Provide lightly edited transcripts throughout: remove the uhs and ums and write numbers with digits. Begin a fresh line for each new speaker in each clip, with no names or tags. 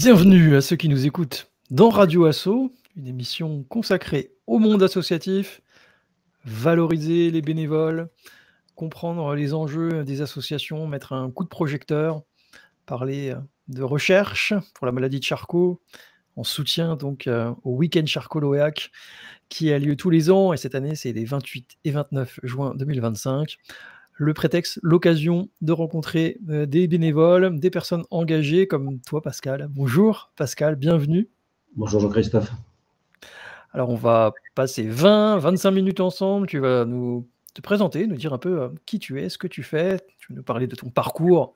Bienvenue à ceux qui nous écoutent dans Radio Asso, une émission consacrée au monde associatif, valoriser les bénévoles, comprendre les enjeux des associations, mettre un coup de projecteur, parler de recherche pour la maladie de Charcot, en soutien donc au week-end Charcot-Loéac qui a lieu tous les ans et cette année c'est les 28 et 29 juin 2025. Le prétexte, l'occasion de rencontrer des bénévoles, des personnes engagées comme toi Pascal. Bonjour Pascal, bienvenue.
Bonjour Jean-Christophe.
Alors on va passer 20-25 minutes ensemble, tu vas nous te présenter, nous dire un peu qui tu es, ce que tu fais, tu vas nous parler de ton parcours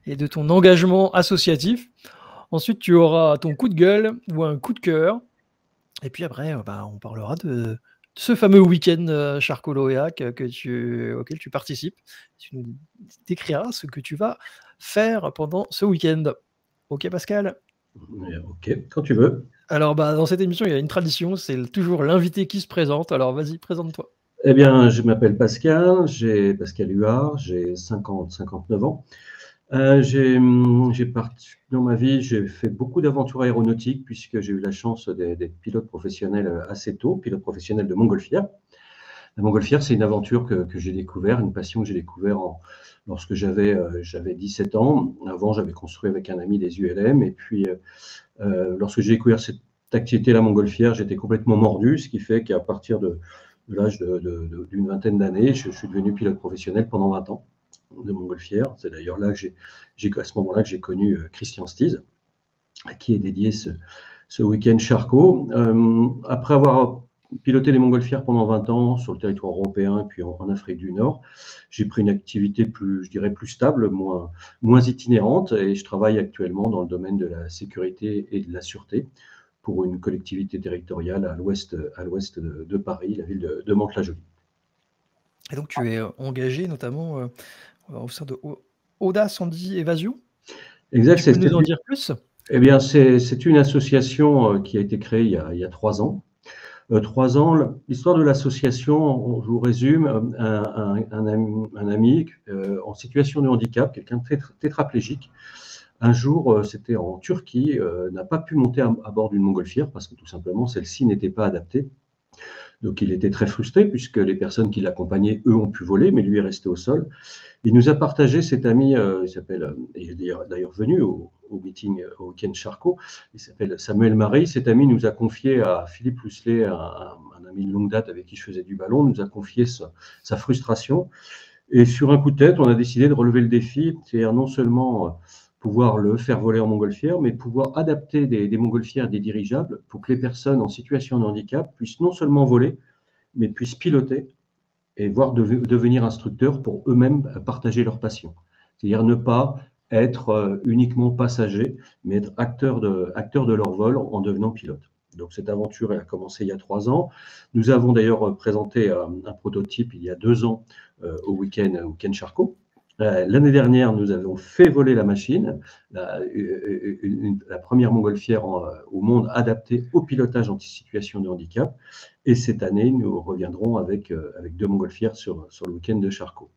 et de ton engagement associatif. Ensuite tu auras ton coup de gueule ou un coup de cœur et puis après on parlera de ce fameux week-end Charcot-Loéac auquel tu participes. Tu nous décriras ce que tu vas faire pendant ce week-end. Ok Pascal ?
Ok, quand tu veux.
Alors dans cette émission, il y a une tradition, c'est toujours l'invité qui se présente. Alors vas-y, présente-toi.
Eh bien, je m'appelle Pascal, j'ai Pascal Huard, j'ai 59 ans. Dans ma vie, j'ai fait beaucoup d'aventures aéronautiques puisque j'ai eu la chance d'être pilote professionnel assez tôt, pilote professionnel de montgolfière. La montgolfière, c'est une aventure que j'ai découvert, une passion que j'ai découvert lorsque j'avais 17 ans. Avant, j'avais construit avec un ami des ULM et puis lorsque j'ai découvert cette activité, la montgolfière, j'étais complètement mordu, ce qui fait qu'à partir de l'âge d'une vingtaine d'années, je suis devenu pilote professionnel pendant 20 ans de montgolfière. C'est d'ailleurs là que à ce moment-là que j'ai connu Christian Stiz, à qui est dédié ce week-end Charcot. Après avoir piloté les montgolfières pendant 20 ans sur le territoire européen et puis en Afrique du Nord, j'ai pris une activité plus stable, moins itinérante, et je travaille actuellement dans le domaine de la sécurité et de la sûreté pour une collectivité territoriale à l'ouest de Paris, la ville de Mantes-la-Jolie.
Et donc tu es engagé notamment au sein de Audace Anti-Évasion.
Exact.
Tu peux nous en dire plus ?
Eh bien, c'est une association qui a été créée il y a 3 ans. 3 ans, l'histoire de l'association, je vous résume, un ami en situation de handicap, quelqu'un de tétraplégique. Un jour, c'était en Turquie, n'a pas pu monter à bord d'une montgolfière parce que tout simplement celle-ci n'était pas adaptée. Donc il était très frustré puisque les personnes qui l'accompagnaient, eux, ont pu voler, mais lui est resté au sol. Il nous a partagé cet ami, il est d'ailleurs venu au meeting, au week-end Charcot, il s'appelle Samuel Marie. Cet ami nous a confié à Philippe Lousselet, un ami de longue date avec qui je faisais du ballon, nous a confié sa frustration. Et sur un coup de tête, on a décidé de relever le défi, c'est-à-dire non seulement pouvoir le faire voler en montgolfière, mais pouvoir adapter des montgolfières et des dirigeables pour que les personnes en situation de handicap puissent non seulement voler, mais puissent piloter et voire devenir instructeurs pour eux-mêmes partager leur passion. C'est-à-dire ne pas être uniquement passager, mais être acteur de leur vol en devenant pilote. Donc cette aventure, elle a commencé il y a 3 ans. Nous avons d'ailleurs présenté un prototype il y a 2 ans au week-end Charcot. L'année dernière, nous avons fait voler la machine, la première montgolfière au monde adaptée au pilotage en situation de handicap. Et cette année, nous reviendrons avec 2 montgolfières sur le week-end de Charcot.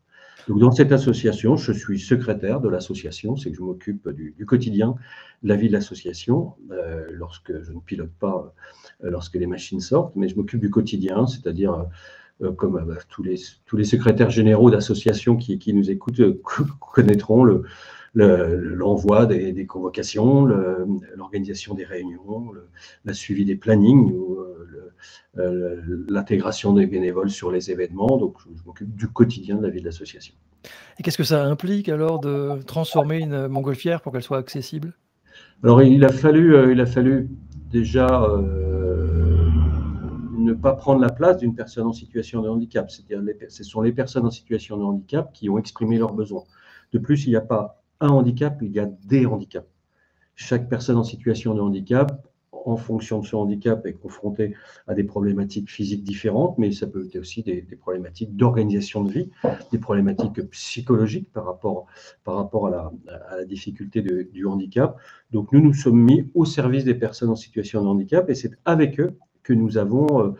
Donc, dans cette association, je suis secrétaire de l'association, c'est que je m'occupe du quotidien de la vie de l'association, lorsque je ne pilote pas, lorsque les machines sortent, mais je m'occupe du quotidien, c'est-à-dire comme tous les secrétaires généraux d'associations qui nous écoutent connaîtront l'envoi des convocations, l'organisation des réunions, le suivi des plannings, l'intégration des bénévoles sur les événements. Donc, je m'occupe du quotidien de la vie de l'association.
Et qu'est-ce que ça implique alors de transformer une montgolfière pour qu'elle soit accessible ?
Alors, il a fallu déjà ne pas prendre la place d'une personne en situation de handicap. C'est-à-dire, ce sont les personnes en situation de handicap qui ont exprimé leurs besoins. De plus, il n'y a pas un handicap, il y a des handicaps. Chaque personne en situation de handicap, en fonction de son handicap, est confrontée à des problématiques physiques différentes, mais ça peut être aussi des problématiques d'organisation de vie, des problématiques psychologiques par rapport à la difficulté du handicap. Donc, nous nous sommes mis au service des personnes en situation de handicap et c'est avec eux que nous avons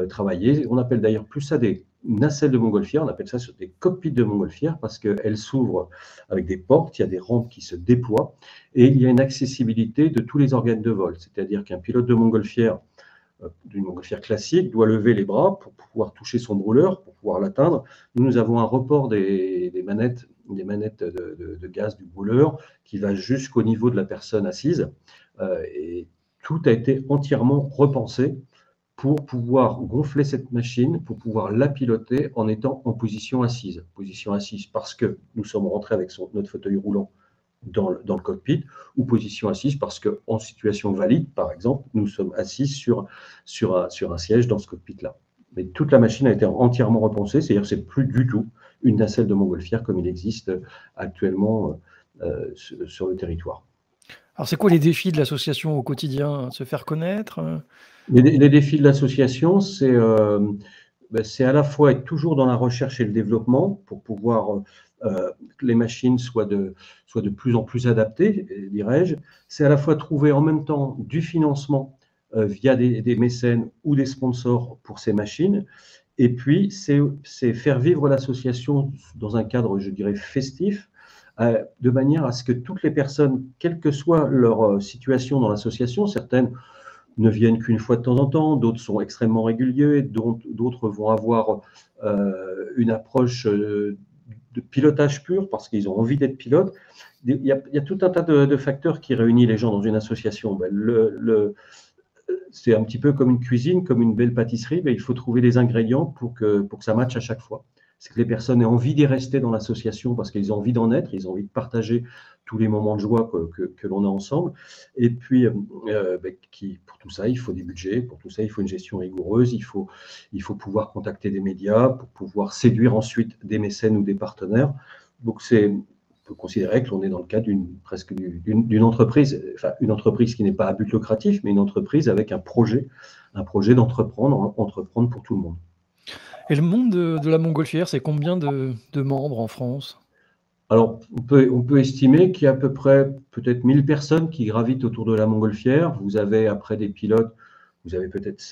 travaillé. On appelle d'ailleurs plus ça des nacelle de montgolfière, on appelle ça sur des cockpits de montgolfière parce qu'elles s'ouvrent avec des portes, il y a des rampes qui se déploient et il y a une accessibilité de tous les organes de vol. C'est-à-dire qu'un pilote de montgolfière, d'une montgolfière classique, doit lever les bras pour pouvoir toucher son brûleur, pour pouvoir l'atteindre. Nous avons un report des manettes de gaz du brûleur qui va jusqu'au niveau de la personne assise. Et tout a été entièrement repensé pour pouvoir gonfler cette machine, pour pouvoir la piloter en étant en position assise. Position assise parce que nous sommes rentrés avec notre fauteuil roulant dans le cockpit, ou position assise parce qu'en situation valide, par exemple, nous sommes assis sur un siège dans ce cockpit-là. Mais toute la machine a été entièrement repensée, c'est-à-dire que ce n'est plus du tout une nacelle de montgolfière comme il existe actuellement sur le territoire.
Alors, c'est quoi les défis de l'association au quotidien? Se faire connaître?
Les défis de l'association, c'est à la fois être toujours dans la recherche et le développement pour pouvoir que les machines soient de plus en plus adaptées, dirais-je. C'est à la fois trouver en même temps du financement via des mécènes ou des sponsors pour ces machines. Et puis, c'est faire vivre l'association dans un cadre, je dirais, festif, de manière à ce que toutes les personnes, quelle que soit leur situation dans l'association, certaines ne viennent qu'une fois de temps en temps, d'autres sont extrêmement réguliers, d'autres vont avoir une approche de pilotage pur parce qu'ils ont envie d'être pilotes. Il y a tout un tas de facteurs qui réunissent les gens dans une association. C'est un petit peu comme une cuisine, comme une belle pâtisserie, mais il faut trouver les ingrédients pour que ça matche à chaque fois. C'est que les personnes aient envie d'y rester dans l'association parce qu'ils ont envie d'en être, ils ont envie de partager tous les moments de joie que l'on a ensemble. Et puis, pour tout ça, il faut des budgets, pour tout ça, il faut une gestion rigoureuse, il faut pouvoir contacter des médias pour pouvoir séduire ensuite des mécènes ou des partenaires. Donc, on peut considérer que l'on est dans le cadre d'une entreprise, enfin une entreprise qui n'est pas à but lucratif, mais une entreprise avec un projet entreprendre pour tout le monde.
Et le monde de la montgolfière, c'est combien de membres en France?
Alors, on peut estimer qu'il y a à peu près peut-être 1000 personnes qui gravitent autour de la montgolfière. Vous avez après des pilotes, vous avez peut-être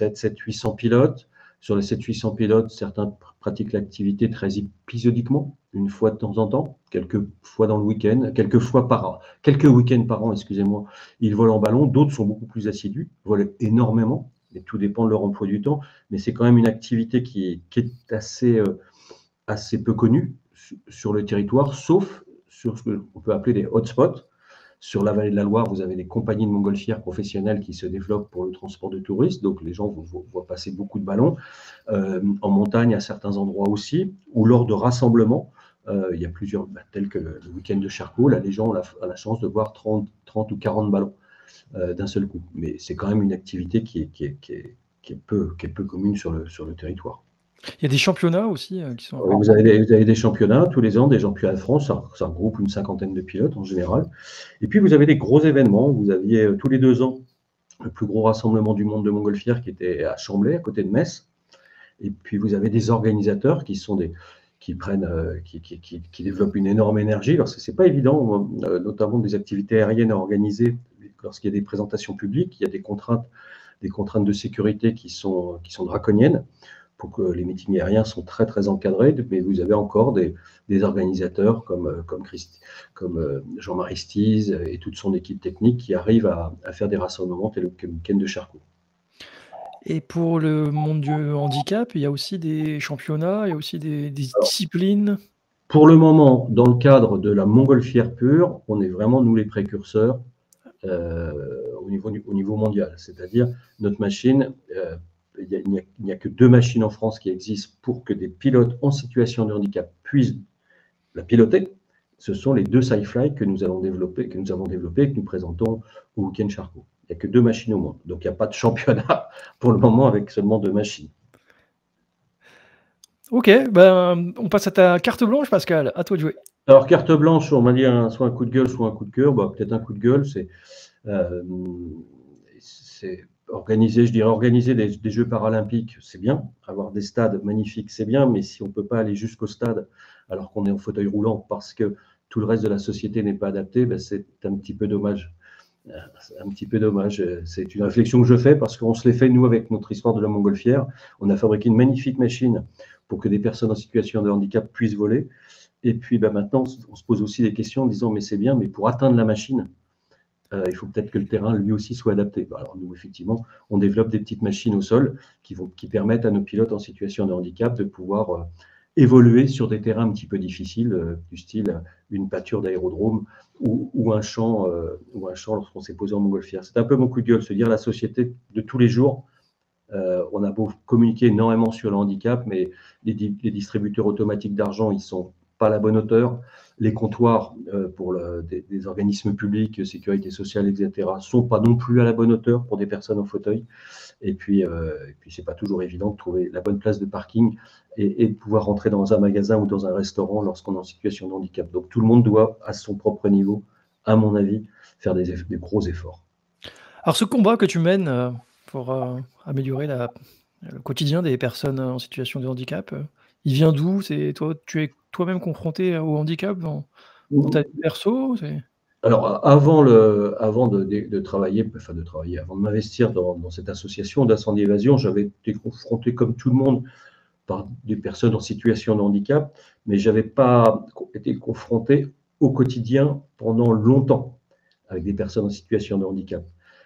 800 pilotes. Sur les 700-800 pilotes, certains pratiquent l'activité très épisodiquement, une fois de temps en temps, quelques fois dans le week-end, quelques week-ends par an, excusez-moi, ils volent en ballon. D'autres sont beaucoup plus assidus, volent énormément, mais tout dépend de leur emploi du temps. Mais c'est quand même une activité qui est assez peu connue sur le territoire, sauf sur ce qu'on peut appeler des hotspots. Sur la vallée de la Loire, vous avez des compagnies de montgolfières professionnelles qui se développent pour le transport de touristes, donc les gens voient passer beaucoup de ballons. En montagne, à certains endroits aussi, ou lors de rassemblements, il y a plusieurs, tels que le week-end de Charcot, là les gens ont la chance de voir 30 ou 40 ballons d'un seul coup. Mais c'est quand même une activité qui est peu commune sur le territoire.
Il y a des championnats aussi qui sont...
Vous avez des championnats tous les ans, des championnats de France, ça regroupe une cinquantaine de pilotes en général. Et puis vous avez des gros événements, vous aviez tous les 2 ans le plus gros rassemblement du monde de montgolfière qui était à Chambly, à côté de Metz. Et puis vous avez des organisateurs qui développent une énorme énergie, parce que c'est pas évident, notamment des activités aériennes à organiser lorsqu'il y a des présentations publiques, il y a des contraintes de sécurité qui sont draconiennes. Pour que les meetings aériens sont très très encadrés, mais vous avez encore des organisateurs comme Jean-Marie Stiz et toute son équipe technique qui arrivent à faire des rassemblements tels que le week-end de Charcot.
Et pour le monde du handicap, il y a aussi des championnats, il y a aussi des disciplines?
Pour le moment, dans le cadre de la montgolfière pure, on est vraiment, nous, les précurseurs au niveau mondial. C'est-à-dire, notre machine... il n'y a que 2 machines en France qui existent pour que des pilotes en situation de handicap puissent la piloter. Ce sont les 2 Sci-Fly que nous avons développés, que nous présentons au week-end Charcot. Il n'y a que 2 machines au monde. Donc, il n'y a pas de championnat pour le moment avec seulement 2 machines.
Ok, on passe à ta carte blanche, Pascal. À toi de jouer.
Alors, carte blanche, on va dire soit un coup de gueule, soit un coup de cœur. Peut-être un coup de gueule, c'est organiser des Jeux paralympiques, c'est bien. Avoir des stades magnifiques, c'est bien. Mais si on ne peut pas aller jusqu'au stade alors qu'on est en fauteuil roulant parce que tout le reste de la société n'est pas adapté, c'est un petit peu dommage. C'est une réflexion que je fais parce qu'on se l'est fait, nous, avec notre histoire de la montgolfière. On a fabriqué une magnifique machine pour que des personnes en situation de handicap puissent voler. Et puis maintenant, on se pose aussi des questions en disant, mais c'est bien, mais pour atteindre la machine, il faut peut-être que le terrain lui aussi soit adapté. Alors nous, effectivement, on développe des petites machines au sol qui permettent à nos pilotes en situation de handicap de pouvoir évoluer sur des terrains un petit peu difficiles, du style une pâture d'aérodrome ou un champ lorsqu'on s'est posé en montgolfière. C'est un peu mon coup de gueule, se dire la société de tous les jours. On a beau communiquer énormément sur le handicap, mais les distributeurs automatiques d'argent, ils sont pas à la bonne hauteur. Les comptoirs pour des organismes publics, sécurité sociale, etc., sont pas non plus à la bonne hauteur pour des personnes en fauteuil. Et puis c'est pas toujours évident de trouver la bonne place de parking et de pouvoir rentrer dans un magasin ou dans un restaurant lorsqu'on est en situation de handicap. Donc tout le monde doit, à son propre niveau, à mon avis, faire des gros efforts.
Alors ce combat que tu mènes, pour, améliorer le quotidien des personnes en situation de handicap, il vient d'où? Tu es toi-même confronté au handicap dans ta vie perso?
Alors, avant de travailler, avant de m'investir dans cette association d'incendie évasion, j'avais été confronté comme tout le monde par des personnes en situation de handicap, mais je n'avais pas été confronté au quotidien pendant longtemps avec des personnes en situation de handicap.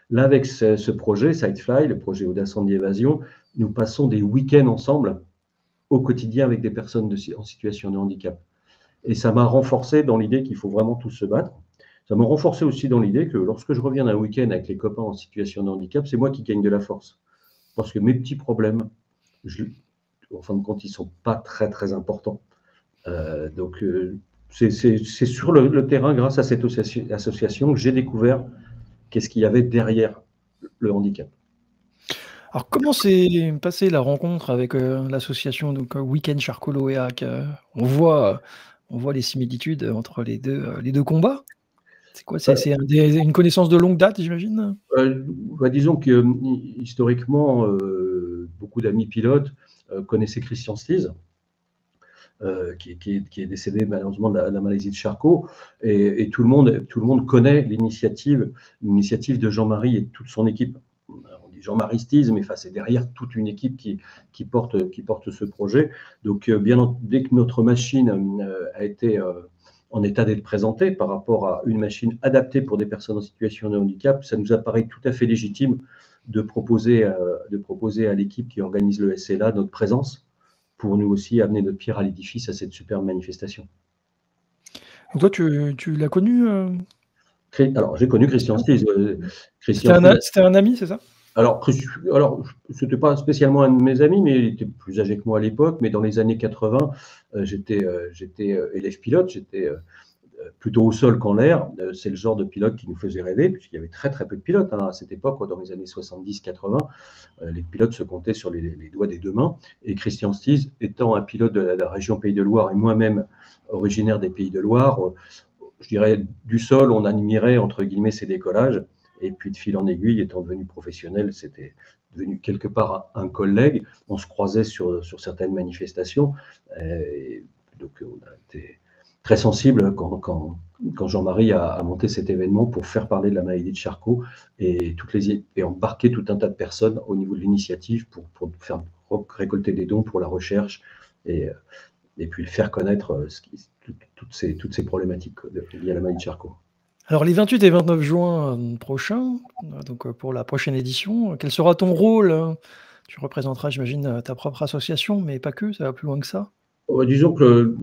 Là, avec ce projet, Sidefly, le projet d'incendie évasion, nous passons des week-ends ensemble au quotidien avec des personnes en situation de handicap. Et ça m'a renforcé dans l'idée qu'il faut vraiment tous se battre. Ça m'a renforcé aussi dans l'idée que lorsque je reviens d'un week-end avec les copains en situation de handicap, c'est moi qui gagne de la force. Parce que mes petits problèmes, en fin de compte, ils ne sont pas très, très importants. Donc, c'est sur le terrain, grâce à cette association, que j'ai découvert qu'est-ce qu'il y avait derrière le handicap.
Alors comment s'est passée la rencontre avec, l'association donc Week-end Charcolo et Hack? On voit les similitudes entre les 2 combats? C'est quoi? C'est une connaissance de longue date, j'imagine?
Disons que historiquement, beaucoup d'amis pilotes connaissaient Christian Stees, qui est décédé malheureusement de la maladie de Charcot, et tout le monde connaît l'initiative de Jean-Marie et de toute son équipe. On dit Jean-Marie Stees, mais c'est derrière toute une équipe qui porte ce projet. Donc, dès que notre machine a été en état d'être présentée par rapport à une machine adaptée pour des personnes en situation de handicap, ça nous apparaît tout à fait légitime de proposer à l'équipe qui organise le SLA notre présence pour nous aussi amener notre pierre à l'édifice à cette superbe manifestation.
Donc toi, tu l'as connu,
Alors, j'ai connu Christian Stees.
C'était un ami, c'est ça?
Alors, c'était pas spécialement un de mes amis, mais il était plus âgé que moi à l'époque. Mais dans les années 80, j'étais élève pilote, j'étais plutôt au sol qu'en l'air. C'est le genre de pilote qui nous faisait rêver, puisqu'il y avait très très peu de pilotes à cette époque, dans les années 70-80. Les pilotes se comptaient sur les doigts des deux mains. Et Christian Stees, étant un pilote de la région Pays de Loire et moi-même originaire des Pays de Loire, je dirais du sol, on admirait entre guillemets ses décollages. Et puis de fil en aiguille, étant devenu professionnel, c'était devenu quelque part un collègue. On se croisait sur certaines manifestations. Et donc on a été très sensible quand Jean-Marie a monté cet événement pour faire parler de la maladie de Charcot et embarquer tout un tas de personnes au niveau de l'initiative pour faire récolter des dons pour la recherche et puis faire connaître toutes ces problématiques liées à la maladie de Charcot.
Alors les 28 et 29 juin prochains, donc pour la prochaine édition, quel sera ton rôle? Tu représenteras, j'imagine, ta propre association, mais pas que, ça va plus loin que ça?
Disons que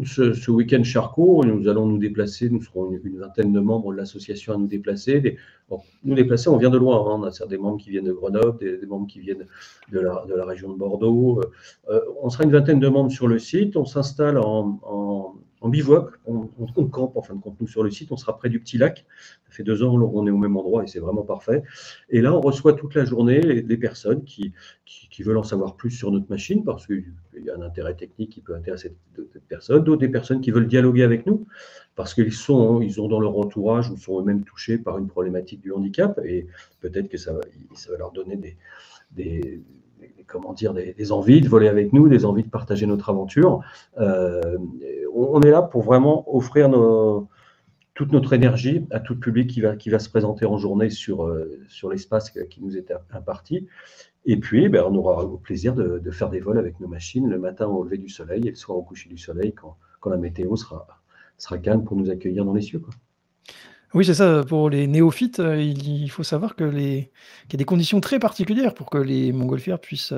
ce week-end Charcot, nous allons nous déplacer, nous serons une vingtaine de membres de l'association à nous déplacer. Nous déplacer, on vient de loin, on a des membres qui viennent de Grenoble, des membres qui viennent de la région de Bordeaux. On sera une vingtaine de membres sur le site, on s'installe en bivouac, on campe en fin de compte nous sur le site, on sera près du petit lac. Ça fait 2 ans on est au même endroit et c'est vraiment parfait. Et là, on reçoit toute la journée les personnes qui veulent en savoir plus sur notre machine parce qu'il y a un intérêt technique qui peut intéresser d'autres personnes, d'autres des personnes qui veulent dialoguer avec nous parce qu'ils ont dans leur entourage ou sont eux-mêmes touchés par une problématique du handicap et peut-être que ça va leur donner des envies de voler avec nous, des envies de partager notre aventure. On est là pour vraiment offrir toute notre énergie à tout le public qui va se présenter en journée sur l'espace qui nous est imparti. Et puis, on aura au plaisir de faire des vols avec nos machines le matin au lever du soleil et le soir au coucher du soleil quand la météo sera calme pour nous accueillir dans les cieux, quoi.
Oui, c'est ça, pour les néophytes, il faut savoir qu'il y a des conditions très particulières pour que les montgolfières puissent,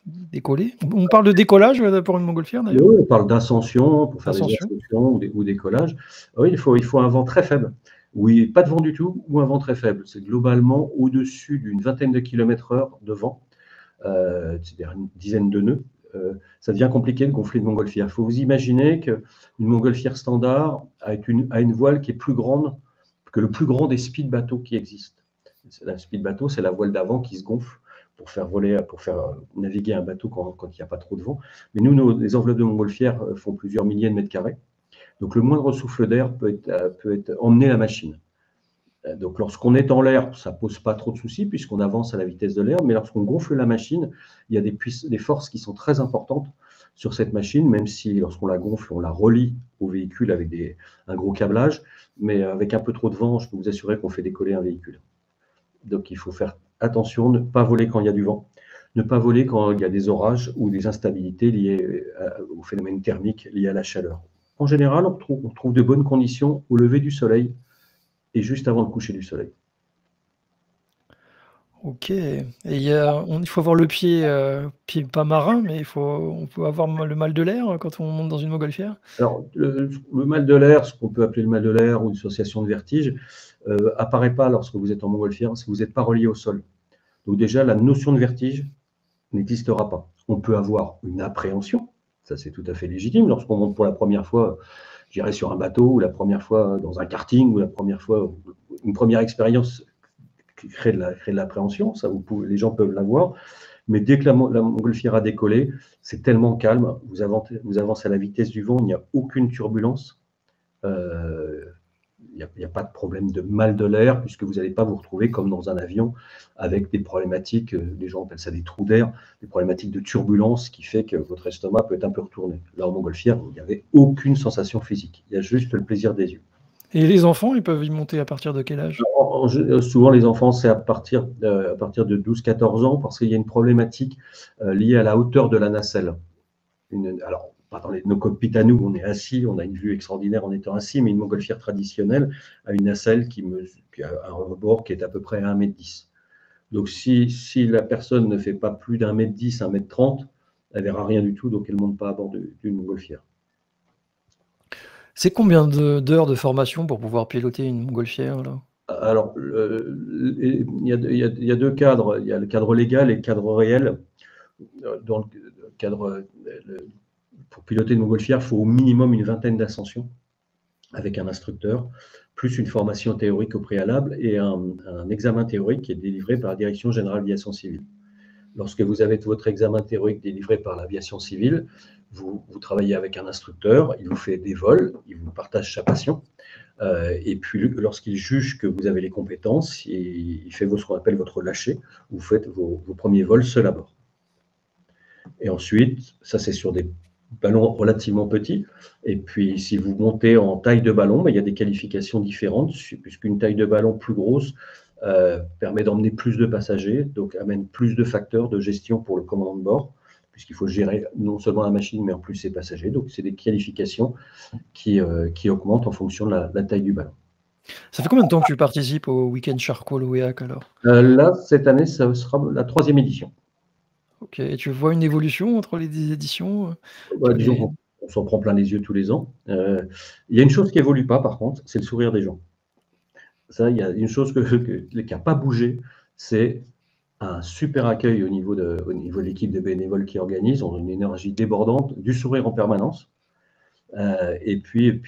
décoller. On parle de décollage, pour une montgolfière
Oui,
d'ailleurs?
on parle d'ascension, pour faire des
Ascension?
ascensions ou des collages. Oui, il faut un vent très faible. Oui, pas de vent du tout ou un vent très faible. C'est globalement au-dessus d'une vingtaine de kilomètres/heure de vent, c'est-à-dire une dizaine de nœuds. Ça devient compliqué de gonfler une montgolfière. Il faut vous imaginer qu'une montgolfière standard a une voile qui est plus grande que le plus grand des speed bateaux qui existent. La speed bateau, c'est la voile d'avant qui se gonfle pour faire naviguer un bateau quand il n'y a pas trop de vent. Mais nous, les enveloppes de montgolfière font plusieurs milliers de mètres carrés. Donc le moindre souffle d'air peut emmener la machine. Donc lorsqu'on est en l'air, ça ne pose pas trop de soucis puisqu'on avance à la vitesse de l'air, mais lorsqu'on gonfle la machine, il y a des forces qui sont très importantes sur cette machine, même si lorsqu'on la gonfle, on la relie au véhicule avec un gros câblage, mais avec un peu trop de vent, je peux vous assurer qu'on fait décoller un véhicule. Donc il faut faire attention, ne pas voler quand il y a du vent, ne pas voler quand il y a des orages ou des instabilités liées au phénomène thermique lié à la chaleur. En général, on trouve de bonnes conditions au lever du soleil et juste avant le coucher du soleil.
OK, et il faut avoir le pied pas marin, mais on peut avoir le mal de l'air, quand on monte dans une montgolfière?
Alors, le mal de l'air, ce qu'on peut appeler le mal de l'air ou une association de vertige, apparaît pas lorsque vous êtes en montgolfière si vous n'êtes pas relié au sol. Donc déjà, la notion de vertige n'existera pas. On peut avoir une appréhension, ça c'est tout à fait légitime, lorsqu'on monte pour la première fois, j'irai sur un bateau, ou la première fois dans un karting, ou la première fois, une première expérience qui crée de l'appréhension, ça les gens peuvent l'avoir, mais dès que la montgolfière a décollé, c'est tellement calme, vous avancez à la vitesse du vent, il n'y a aucune turbulence, il n'y a pas de problème de mal de l'air, puisque vous n'allez pas vous retrouver comme dans un avion avec des problématiques, les gens appellent ça des trous d'air, des problématiques de turbulence qui fait que votre estomac peut être un peu retourné. Là, en montgolfière, il n'y avait aucune sensation physique, il y a juste le plaisir des yeux.
Et les enfants, ils peuvent y monter à partir de quel âge?
Souvent, les enfants, c'est à partir de 12-14 ans, parce qu'il y a une problématique liée à la hauteur de la nacelle. Alors, pas dans nos cockpits à nous, on est assis, on a une vue extraordinaire en étant assis, mais une montgolfière traditionnelle a une nacelle qui a un rebord qui est à peu près à 1,10 m. Donc, si la personne ne fait pas plus d'1,10 m, 1,30 m, elle ne verra rien du tout, donc elle ne monte pas à bord d'une montgolfière.
C'est combien d'heures de formation pour pouvoir piloter une montgolfière, là?
Alors, il y a deux cadres. Il y a le cadre légal et le cadre réel. Dans le cadre, pour piloter une montgolfière, il faut au minimum une vingtaine d'ascensions avec un instructeur, plus une formation théorique au préalable et un examen théorique qui est délivré par la Direction générale d'aviation civile. Lorsque vous avez votre examen théorique délivré par l'aviation civile, vous travaillez avec un instructeur, il vous fait des vols, il vous partage sa passion, et puis lorsqu'il juge que vous avez les compétences, il fait ce qu'on appelle votre lâcher, vous faites vos premiers vols seul à bord. Et ensuite, ça c'est sur des ballons relativement petits. Et puis, si vous montez en taille de ballon, il y a des qualifications différentes, puisqu'une taille de ballon plus grosse permet d'emmener plus de passagers, donc amène plus de facteurs de gestion pour le commandant de bord, puisqu'il faut gérer non seulement la machine, mais en plus ses passagers. Donc, c'est des qualifications qui augmentent en fonction de la taille du ballon.
Ça fait combien de temps que tu participes au Week-end Charcot Loéac alors?
Là, cette année, ça sera la 3e édition.
OK, et tu vois une évolution entre les éditions?
Disons qu'on s'en prend plein les yeux tous les ans. Il y a une chose qui évolue pas, par contre, c'est le sourire des gens. Ça, il y a une chose qui n'a pas bougé, c'est un super accueil au niveau de l'équipe de bénévoles qui organise. On a une énergie débordante, du sourire en permanence. Et puis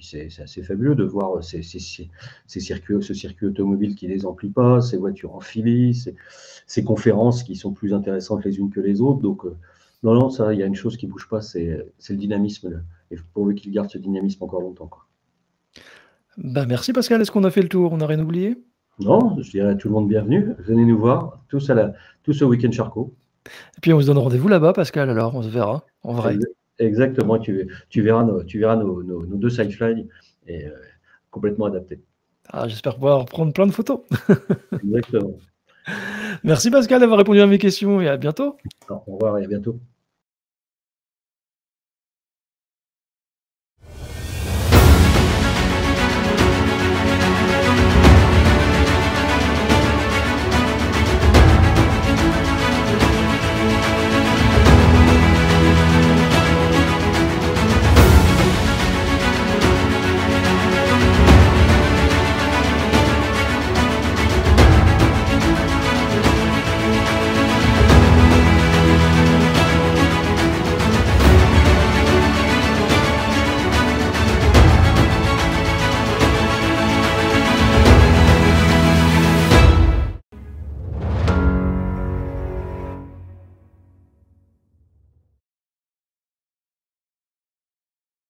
c'est assez fabuleux de voir ce circuit automobile qui ne les emplit pas, ces voitures en Philly, ces conférences qui sont plus intéressantes les unes que les autres. Donc, non, ça, il y a une chose qui ne bouge pas, c'est le dynamisme. Et pourvu qu'il garde ce dynamisme encore longtemps, quoi.
Merci Pascal, est-ce qu'on a fait le tour? On n'a rien oublié?
Non, je dirais à tout le monde bienvenue. Venez nous voir, tous au Week-end Charcot.
Et puis on se donne rendez-vous là-bas Pascal alors, on se verra, en vrai.
Exactement, tu verras nos 2 Sidefly et complètement adaptés.
J'espère pouvoir prendre plein de photos.
Exactement.
Merci Pascal d'avoir répondu à mes questions et à bientôt.
Au revoir et à bientôt.